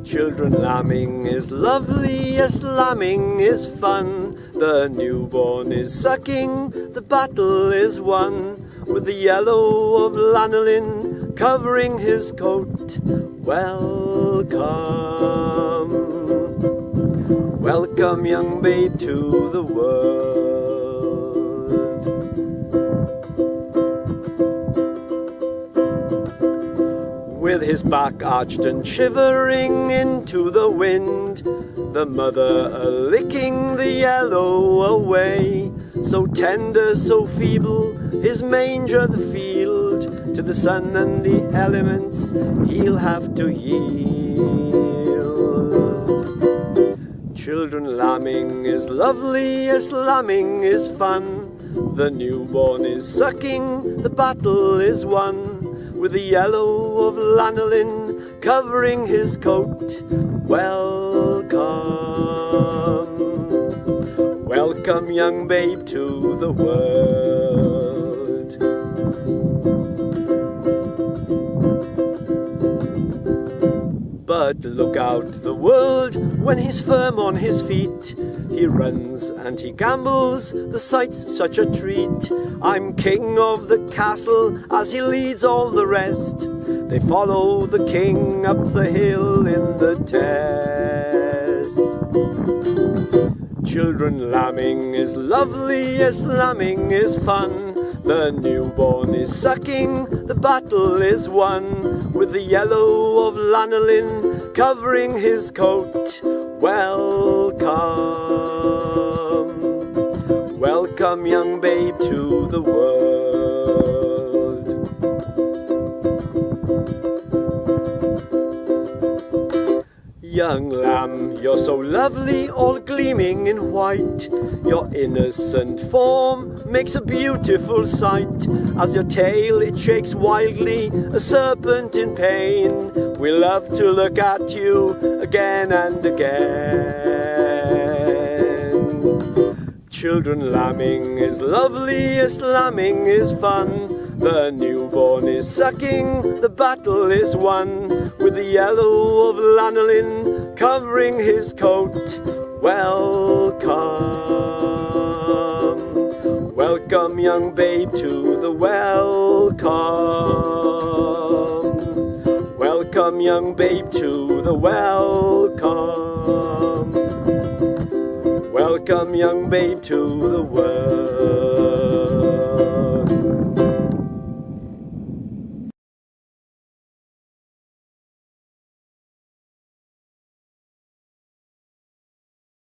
Children, lambing is lovely, yes, lambing is fun. The newborn is sucking, the battle is won. With the yellow of lanolin covering his coat. Welcome, welcome, young babe, to the world. With his back arched and shivering into the wind, the mother a-licking the yellow away. So tender, so feeble, his manger the field, to the sun and the elements he'll have to yield. Children, lambing is lovely, yes, lambing is fun. The newborn is sucking, the battle is won. With the yellow of lanolin covering his coat. Welcome, welcome, young babe, to the world. But look out the world when he's firm on his feet. He runs and he gambles, the sight's such a treat. I'm king of the castle as he leads all the rest. They follow the king up the hill in the test. Children, lambing is lovely, yes, lambing is fun. The newborn is sucking, the battle is won. With the yellow of lanolin covering his coat. Welcome, welcome, young babe, to the world. Young lamb, you're so lovely, all gleaming in white. Your innocent form makes a beautiful sight. As your tail it shakes wildly, a serpent in pain. We love to look at you again and again. Children, lambing is lovely, yes, lambing is fun. The newborn is sucking, the battle is won. With the yellow of lanolin covering his coat. Welcome, welcome, young babe, to the welcome. Welcome, young babe, to the welcome. Welcome, young babe, to the world.